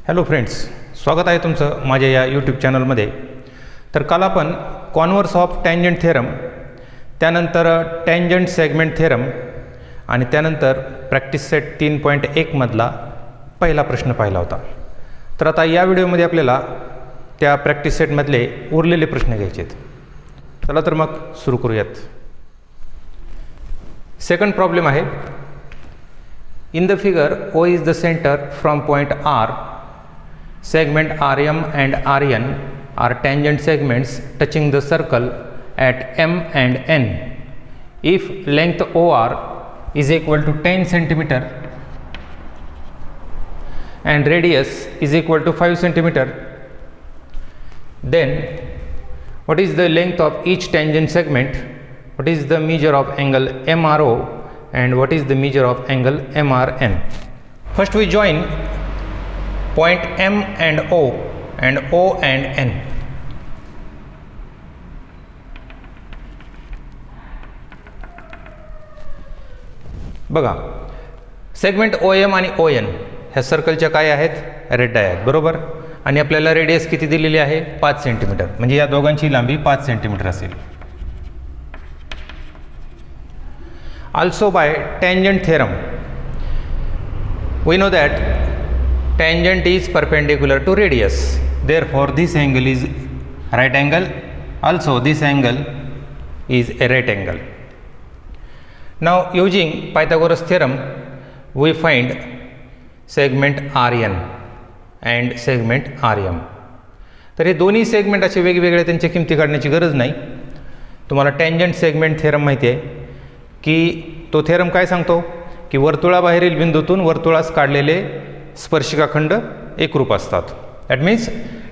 Hello friends, स्वागत आहे तुमचं माझ्या या यूट्यूब चॅनलमध्ये. तर काल आपण कॉन्व्हर्स ऑफ टँजंट थेरम, त्यानंतर टँजंट सेगमेंट थेरम आणि त्यानंतर प्रॅक्टिस सेट 3.1 मधला पहिला प्रश्न पाहिला होता. तर आता या व्हिडिओमध्ये आपल्याला त्या प्रॅक्टिस सेटमधले उरलेले प्रश्न घ्यायचे आहेत. चला तर मग सुरू करूयात. सेकंड प्रॉब्लेम आहे. In the figure, O is the center from point R. Segment RM and RN are tangent segments touching the circle at M and N. If length OR is equal to 10 cm and radius is equal to 5 cm, then what is the length of each tangent segment? What is the measure of angle MRO and what is the measure of angle MRN? First we join point M and O and N. बघा, segment OM आणि ON ह्या सर्कलच्या काय आहेत? Red डाय आहेत, बरोबर. आणि आपल्याला रेडियस किती दिलेली आहे? 5 सेंटीमीटर. म्हणजे या दोघांची लांबी 5 सेंटीमीटर असेल. Also by tangent theorem, we know that tangent is perpendicular to radius. Therefore, this angle is right angle. Also, this angle is a right angle. Now, using Pythagoras theorem, we find segment RN and segment RM. तर हे दोन्ही segment असे वेगवेगळे त्यांच्या किमती काढण्याची गरज नाही. तुम्हाला टँजंट सेगमेंट थेरम माहिती आहे की तो थेरम काय सांगतो की वर्तुळाबाहेरील बिंदूतून वर्तुळास काढलेले स्पर्शिकाखंड एकरूप असतात. That means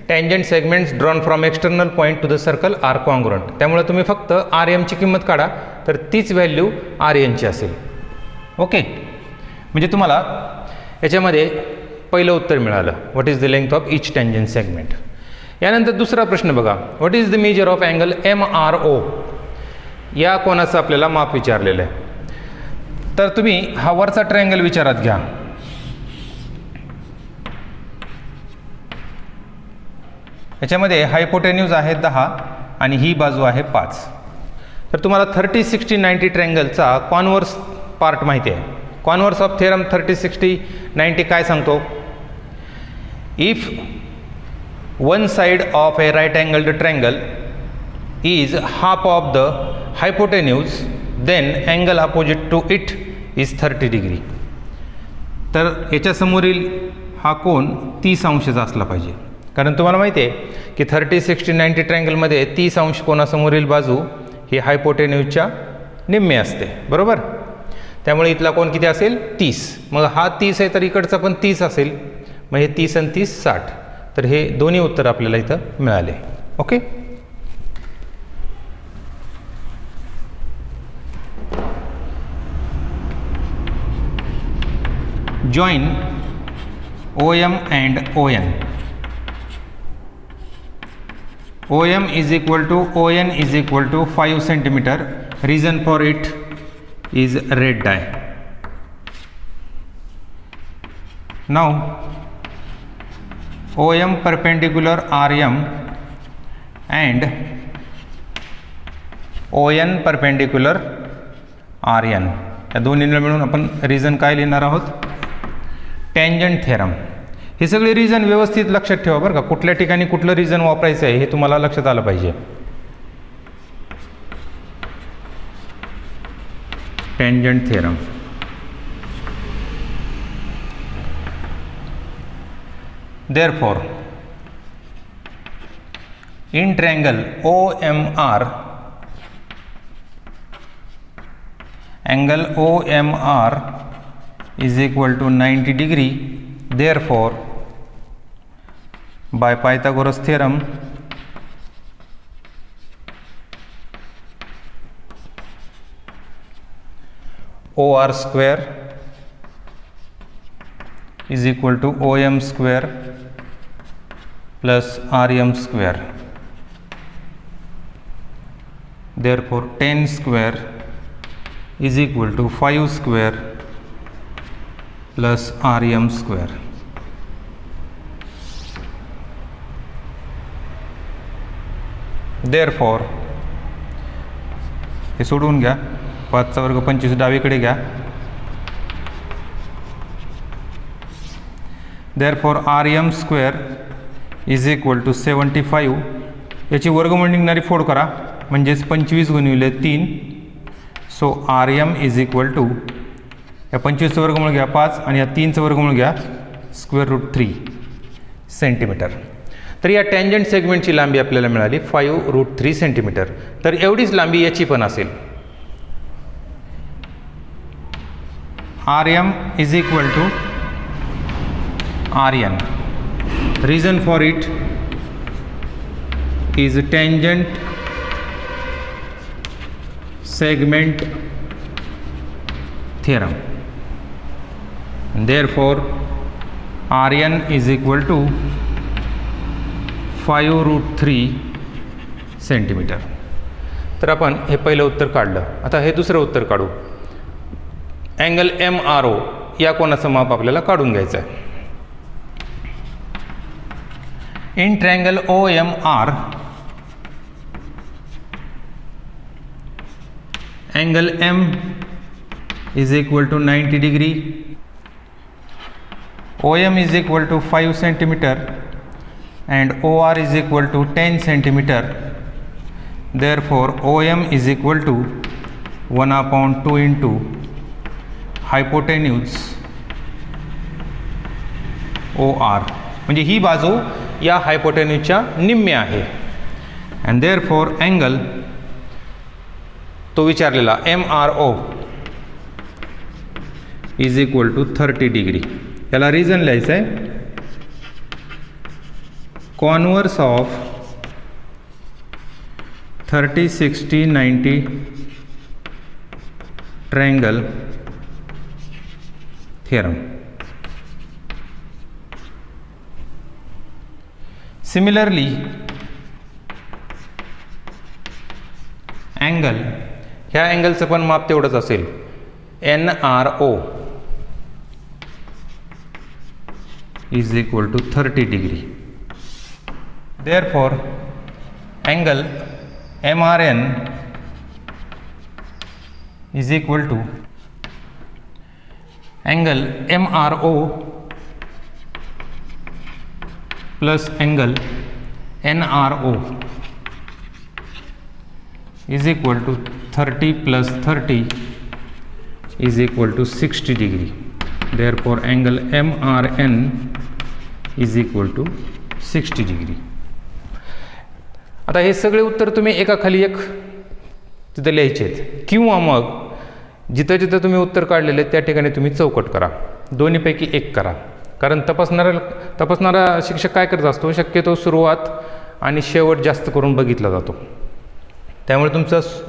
tangent segments drawn from external point to the circle are congruent. त्यामुळे तुम्ही फक्त आर एमची किंमत काढा तर तीच व्हॅल्यू आर एनची असेल. ओके, म्हणजे तुम्हाला याच्यामध्ये पहिलं उत्तर मिळालं, what is the length of each tangent segment. यानंतर दुसरा प्रश्न बघा, what is the measure of angle MRO. या कोणाचं आपल्याला माप विचारलेलं आहे. तर तुम्ही हा वरचा ट्रायंगल विचारात घ्या. याच्यामध्ये हायपोटेन्यूज आहे 10 आणि ही बाजू आहे 5. तर तुम्हाला 30, 60, 90 ट्रायंगलचा कॉन्व्हर्स पार्ट माहिती आहे. कॉन्व्हर्स ऑफ थेरम 30, 60, 90 काय सांगतो? If one side of a right angled triangle is half of the hypotenuse, then angle opposite to it is 30 degree. तर याच्या समोरील हा कोन 30 अंशाचा असला पाहिजे. कारण तुम्हाला माहिती आहे की 30, 60, 90 ट्रायंगलमध्ये 30 अंश कोनासमोरील बाजू ही हायपोटेन्यूजच्या निम्मे असते, बरोबर. त्यामुळे इथला कोन किती असेल? 30. मग हा 30 आहे तर इकडचा पण 30 असेल. मग हे 30 आणि 30 60. तर हे दोन्ही उत्तर आपल्याला इथं मिळाले. Okay, join OM and ON. OM is equal to ON is equal to 5 centimeter. Reason for it is red dye. Now OM perpendicular RM and ON perpendicular RN. या दोन्हीला मिळून आपण रिझन काय लिहिणार आहोत? Tangent theorem. हे सगळे reason व्यवस्थित लक्षात ठेवा बरं का. कुठल्या ठिकाणी कुठलं रिझन वापरायचं आहे हे तुम्हाला लक्षात आलं पाहिजे. Tangent theorem. Therefore, in triangle OMR, angle OMR is equal to 90 degree. Therefore, by Pythagoras theorem, OR square is equal to OM square plus RM square. Therefore, 10 square is equal to 5 square plus Rm square. Therefore हे सोडवून घ्या, 5चा वर्ग 25 डावीकडे घ्या. Therefore RM square is equal to 75. याची वर्गमूळ निघणारी फोड करा, म्हणजेच 25 गुणिले 3. So RM is equal to, या 25चं वर्गमूळ घ्या 5 आणि या 3चं वर्गमूळ घ्या √3 सेंटीमीटर. तर या टँजंट सेगमेंटची लांबी आपल्याला मिळाली 5√3 सेंटीमीटर. तर एवढीच लांबी याची पण असेल. RM is equal to RN. Reason for it is tangent segment theorem. Therefore, RN is equal to 5√3 centimetre. तर आपण हे पहिलं उत्तर काढलं. आता हे दुसरं उत्तर काढू. अँगल MRO या कोणाचं माप आपल्याला काढून घ्यायचं आहे. In triangle OMR, angle M is equal to 90 degree. OM is equal to 5 centimeter and OR is equal to 10 centimeter. Therefore, OM is equal to 1/2 into hypotenuse OR. म्हणजे ही बाजू या हायपोटेन्यूजच्या निम्मे आहे. अँड देअरफॉर अँगल तो विचारलेला MRO is equal to 30 degree. याला reason लिहायचं आहे. Converse of 30, 60, 90 triangle theorem. Similarly angle, ह्या अँगलचं पण माप तेवढंच असेल. NRO is equal to 30 degree. Therefore angle MRN is equal to angle MRO plus angle NRO is equal to 30 plus 30 is equal to 60 degree. Therefore angle MRN is equal to 60 degree. आता हे सगळे उत्तर तुम्ही एकाखाली एक तिथं लिहायचे आहेत, किंवा मग जिथं जिथं तुम्ही उत्तर काढलेले त्या ठिकाणी तुम्ही चौकट करा. दोन्हीपैकी एक करा. कारण तपासणारा शिक्षक काय करत असतो, शक्यतो सुरुवात आणि शेवट जास्त करून बघितला जातो. त्यामुळे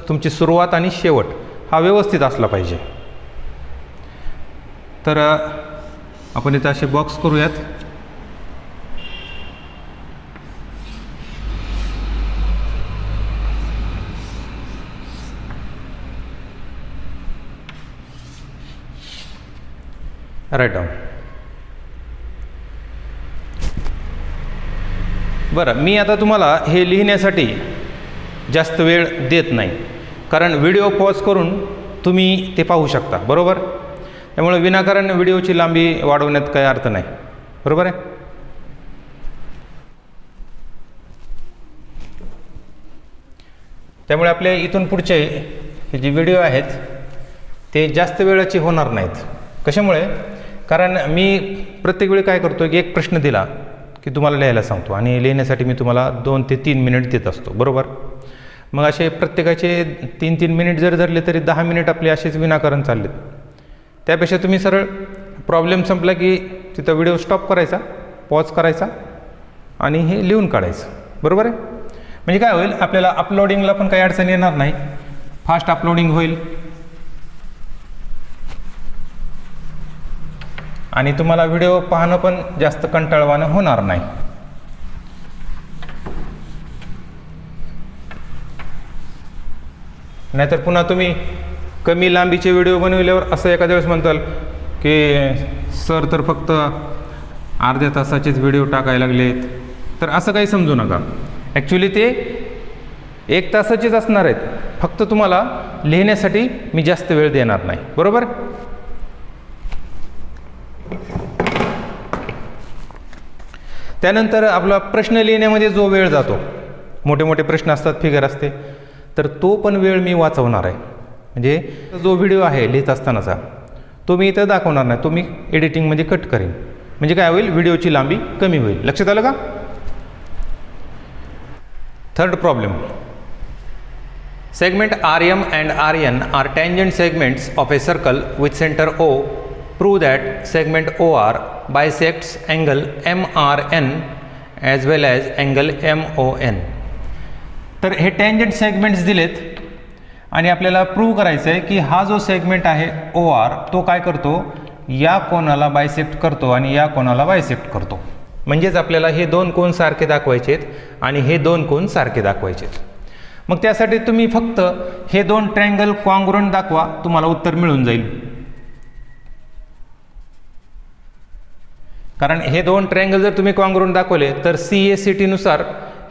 तुमची सुरुवात आणि शेवट हा व्यवस्थित असला पाहिजे. तर आपण इथं असे बॉक्स करूयात. Write down. बरं, मी आता तुम्हाला हे लिहिण्यासाठी जास्त वेळ देत नाही, कारण व्हिडिओ पॉज करून तुम्ही ते पाहू शकता. बरोबर. त्यामुळे विनाकारण व्हिडिओची लांबी वाढवण्यात काही अर्थ नाही. बरोबर आहे. त्यामुळे आपले इथून पुढचे हे जे व्हिडिओ आहेत ते जास्त वेळाचे होणार नाहीत. कशामुळे? कारण मी प्रत्येक वेळी काय करतो की एक प्रश्न दिला की तुम्हाला लिहायला सांगतो आणि लिहिण्यासाठी मी तुम्हाला 2 ते 3 मिनिट देत असतो. बरोबर. मग असे प्रत्येकाचे 3-3 मिनिट जर धरले तरी 10 मिनिट आपले असेच विनाकारण चाललेत. त्यापेक्षा तुम्ही सरळ प्रॉब्लेम संपला की तिथं व्हिडिओ स्टॉप करायचा, पॉज करायचा आणि हे लिहून काढायचं. बरोबर आहे. म्हणजे काय होईल, आपल्याला अपलोडिंगला पण काही अडचण येणार नाही, फास्ट अपलोडिंग होईल आणि तुम्हाला व्हिडिओ पाहणं पण जास्त कंटाळवाणं होणार नाही. नाहीतर पुन्हा तुम्ही कमी लांबीचे व्हिडिओ बनविल्यावर असं एखाद्या वेळेस म्हणताल की सर तर फक्त अर्ध्या तासाचेच व्हिडिओ टाकायला लागलेत. तर असं काही समजू नका. ॲक्च्युली ते 1 तासाचेच असणार आहेत, फक्त तुम्हाला लिहिण्यासाठी मी जास्त वेळ देणार नाही, बरोबर. त्यानंतर आपला प्रश्न लिहिण्यामध्ये जो वेळ जातो, मोठे मोठे प्रश्न असतात, फिगर असते, तर तो पण वेळ मी वाचवणार आहे. म्हणजे जो व्हिडिओ आहे लिहित असतानाचा तो मी इथं दाखवणार नाही, तो मी एडिटिंगमध्ये कट करेन. म्हणजे काय होईल, व्हिडिओची लांबी कमी होईल. लक्षात आलं का. Third problem. Segment RM and RN are tangent segments of a circle with center O. Prove that segment OR bisects angle MRN as well as angle MON. तर हे टँजंट सेगमेंट्स दिलेत आणि आपल्याला प्रूव्ह करायचं आहे की हा जो सेगमेंट आहे OR तो काय करतो, या कोणाला बायसेक्ट करतो आणि या कोणाला बायसेक्ट करतो. म्हणजेच आपल्याला हे 2 कोन सारखे दाखवायचे आहेत आणि हे 2 कोन सारखे दाखवायचे आहेत. मग त्यासाठी तुम्ही फक्त हे 2 ट्रँगल कॉन्ग्रुएंट दाखवा, तुम्हाला उत्तर मिळून जाईल. कारण हे 2 ट्रँगल जर तुम्ही कॉन्ग्रुएंट दाखवले तर CACT नुसार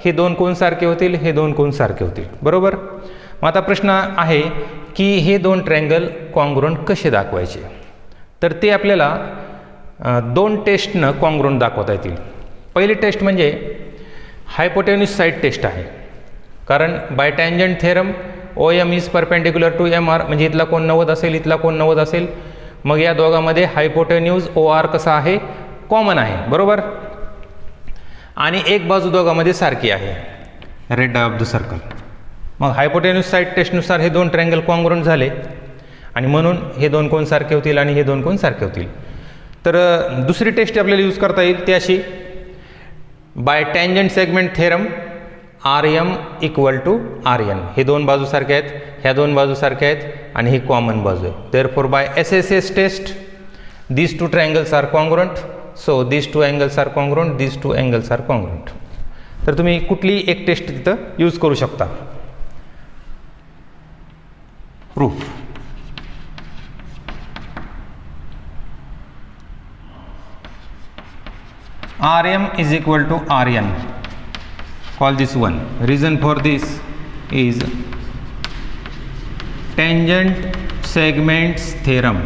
हे 2 कोन सारखे होतील, हे 2 कोन सारखे होतील, बरोबर. मग आता प्रश्न आहे की हे 2 ट्रँगल कॉन्ग्रुएंट कसे दाखवायचे. तर ते आपल्याला 2 टेस्टनं कॉन्ग्रुएंट दाखवता येतील. पहिली टेस्ट म्हणजे हायपोटेन्यूस साईड टेस्ट आहे. कारण by tangent theorem OM is perpendicular to MR, म्हणजे इथला कोन 90 असेल, इथला कोन 90 असेल. मग या दोघांमध्ये हायपोटेन्यूज OR कसा आहे, कॉमन आहे, बरोबर. आणि एक बाजू दोघांमध्ये सारखी आहे, रेड ऑफ द सर्कल. मग हायपोटेन्यूस साईड टेस्टनुसार हे 2 ट्रँगल कॉन्ग्रुएंट झाले आणि म्हणून हे 2 कोन सारखे होतील आणि हे 2 कोन सारखे होतील. तर दुसरी टेस्ट आपल्याला यूज करता येईल ती अशी, by tangent segment theorem RM equal to RN. हे 2 बाजू सारखे आहेत, ह्या 2 बाजू सारख्या आहेत आणि ही कॉमन बाजू आहे. Therefore by SSS test these 2 triangles are congruent, so these 2 angles are congruent, these 2 angles are congruent. तर तुम्ही कुठली एक टेस्ट तिथं यूज करू शकता. Proof. RM is equal to RN. Call this one. Reason for this is tangent segments theorem.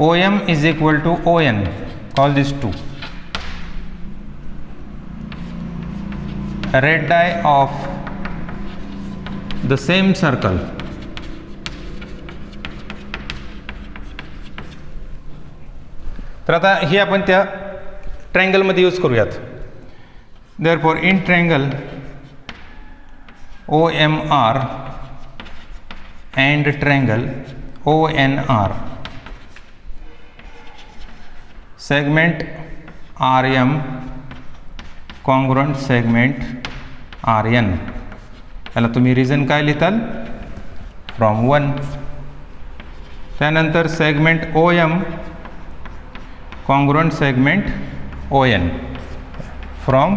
OM is equal to ON. Call this 2. Radii of the same circle तर आता ही आपण त्या ट्रँगलमध्ये यूज करूयात. Therefore in triangle OMR and triangle ONR segment RM congruent segment RN. याला तुम्ही reason काय लिहिताल, from 1. त्यानंतर segment OM congruent segment ON from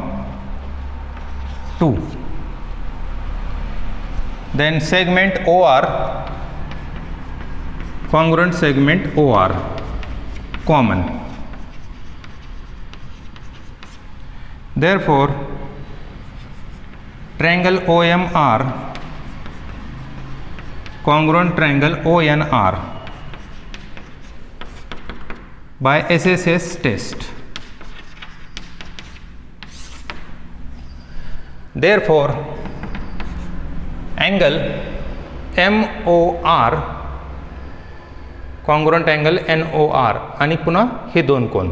2. Then segment OR congruent segment OR common. Therefore triangle OMR congruent triangle ONR by SSS test. Therefore angle MOR congruent angle NOR आणि पुन्हा हे 2 कोन.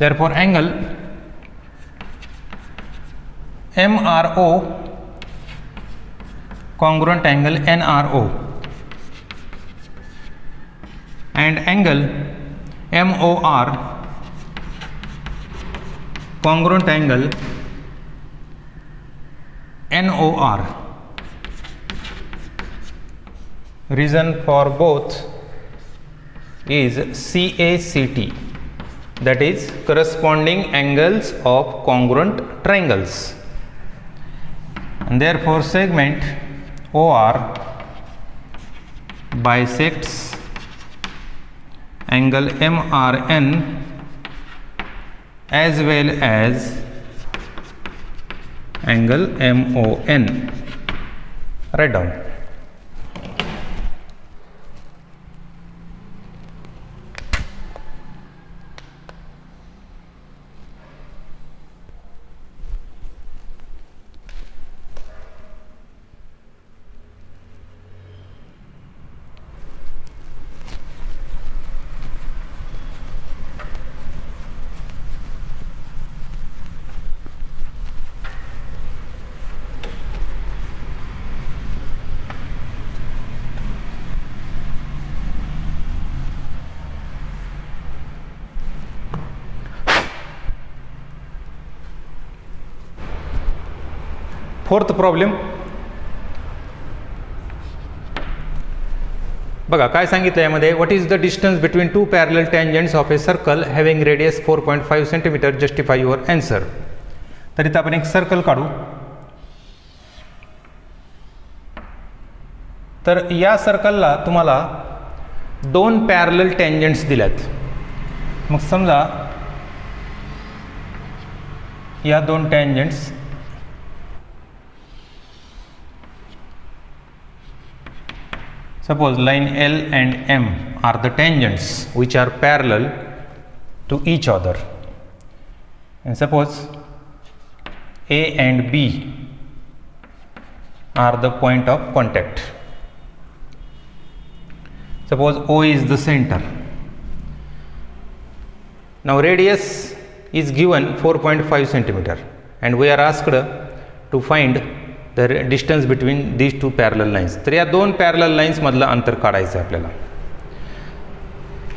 Therefore angle MRO congruent angle NRO and angle MOR congruent angle NOR. Reason for both is CACT, that is corresponding angles of congruent triangles, and therefore segment OR bisects angle MRN as well as angle MON. Write down. Fourth problem बघा काय सांगितलं यामध्ये. What is the distance between two parallel tangents of a circle having radius 4.5 centimetre. Justify your answer. तर इथं आपण एक circle काढू. तर या सर्कलला तुम्हाला दोन पॅरलल टँजंट्स दिल्यात. मग समजा या दोन टँजंट्स suppose line L and M are the tangents which are parallel to each other, and suppose A and B are the point of contact. Suppose O is the center. Now radius is given 4.5 centimeter and we are asked to find the distance between these two parallel lines. तर या दोन parallel lines मधलं अंतर काढायचं आहे आपल्याला.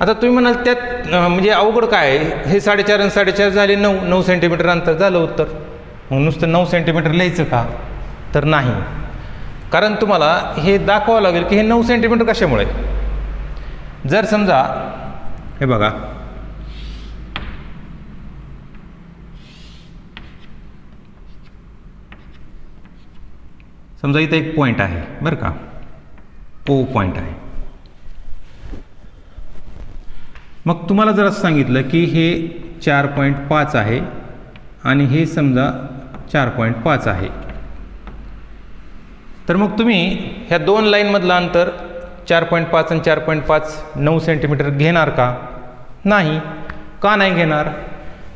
आता तुम्ही म्हणाल त्यात म्हणजे अवघड काय आहे, हे 4.5 आणि 4.5 झाले 9 सेंटीमीटर अंतर झालं उत्तर. मग नुसतं 9 सेंटीमीटर लिहायचं का? तर नाही, कारण तुम्हाला हे दाखवावं लागेल की हे 9 सेंटीमीटर कशामुळे. जर समजा हे बघा समजा इथं एक पॉईंट आहे बरं का, O पॉईंट आहे. मग तुम्हाला जर असं सांगितलं की हे 4.5 आहे आणि हे समजा 4.5 आहे, तर मग तुम्ही ह्या दोन लाईनमधलं अंतर 4.5 आणि 4.5 9 सेंटीमीटर घेणार का? नाही. का नाही घेणार?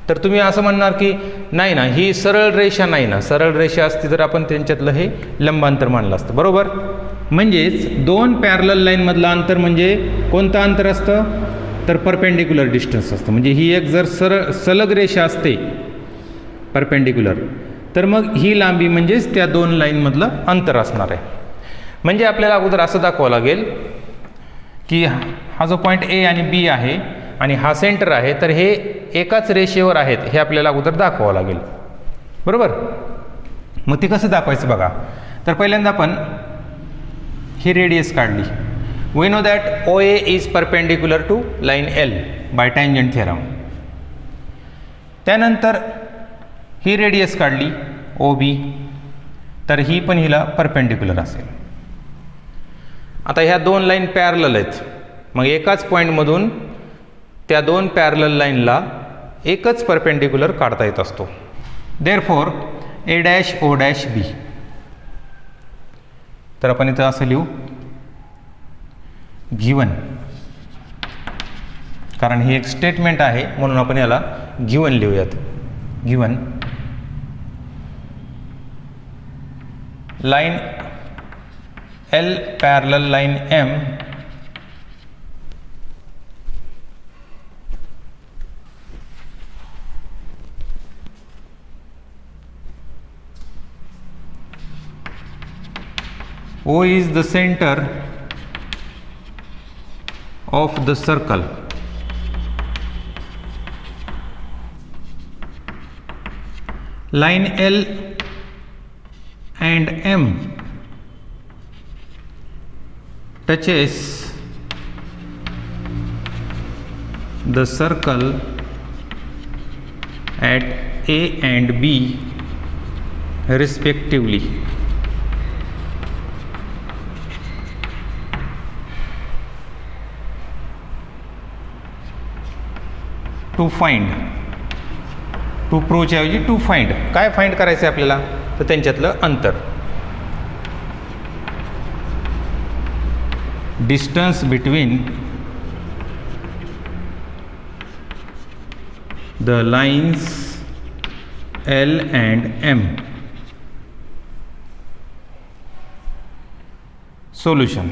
तर तुम्ही असं म्हणणार की नाही ना, ही सरळ रेषा नाही ना. सरळ रेषा असती तर आपण त्यांच्यातलं हे लंबांतर मानलं असतं. बरोबर. म्हणजेच दोन पॅरलल लाईनमधलं अंतर म्हणजे कोणतं अंतर असतं? तर परपेंडिक्युलर डिस्टन्स असतं. म्हणजे ही एक जर सलग रेषा असते परपेंडिक्युलर, तर मग ही लांबी म्हणजेच त्या दोन लाईनमधलं अंतर असणार आहे. म्हणजे आपल्याला अगोदर असं दाखवावं लागेल की हा जो पॉईंट A आणि B आहे आणि हा सेंटर आहे, तर हे एकाच रेषेवर आहेत हे आपल्याला अगोदर दाखवावं लागेल. बरोबर. मग ती कसं दाखवायचं बघा. तर पहिल्यांदा आपण ही रेडियस काढली. We know that OA is perpendicular to line L by tangent theorem. त्यानंतर ही रेडियस काढली OB, तर ही पण हिला परपेंडिक्युलर असेल. आता ह्या दोन लाईन पॅरलल आहेत, मग एकाच पॉईंटमधून त्या दोन पॅरलल लाईनला एकच परपेंडिक्युलर काढता येत असतो. Therefore A', O'B. तर आपण इथं असं लिहू गिवन, कारण ही एक स्टेटमेंट आहे म्हणून आपण याला गिवन लिहूयात. Given line L parallel line M O is the center of the circle. Line L and M touches the circle at A and B respectively. To find to प्रूव्हच्या ऐवजी to find. काय find करायचं आहे आपल्याला? तर त्यांच्यातलं अंतर. Distance between the lines L and M. Solution.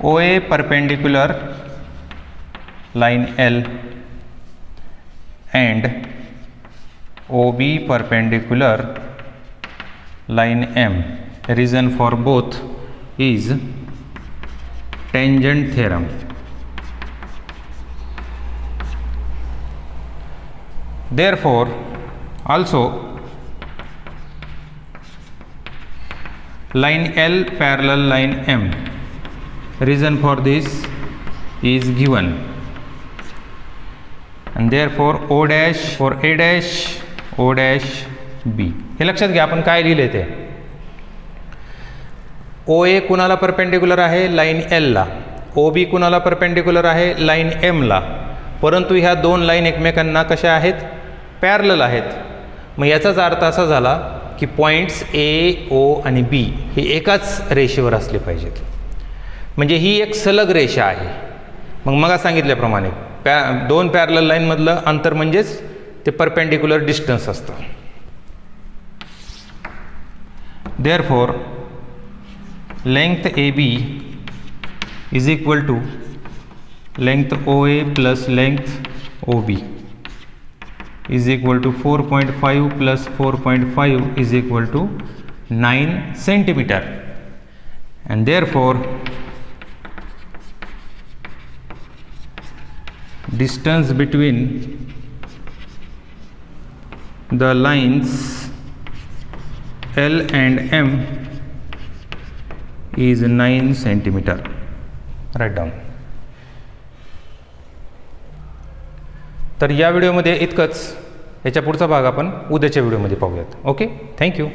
OA perpendicular line L and OB perpendicular line M. Reason for both is tangent theorem. Therefore, also line L parallel line M. Reason for this is given, and therefore O dash for A dash, O dash B. हे लक्षात घ्या आपण काय लिहिले ते. OA कुणाला perpendicular आहे? Line L ला. OB कुणाला परपेंडिक्युलर आहे? लाईन M ला. परंतु ह्या दोन लाईन एकमेकांना कशा आहेत? पॅरलल आहेत. मग याचाच अर्थ असा झाला की पॉईंट्स A, O आणि B हे एकाच रेषेवर असले पाहिजेत. म्हणजे ही एक सलग रेषा आहे. मग सांगितल्याप्रमाणे दोन पॅरलल लाईनमधलं अंतर म्हणजेच ते परपेंडिक्युलर डिस्टन्स असतं. Therefore length AB is equal to length OA plus length OB is equal to 4.5 plus 4.5 is equal to 9 centimeter, and therefore distance between the lines L and M is 9 centimeter. Write down. तर या व्हिडिओमध्ये इतकंच. याच्या पुढचा भाग आपण उद्याच्या व्हिडिओमध्ये पाहूयात. Okay, thank you.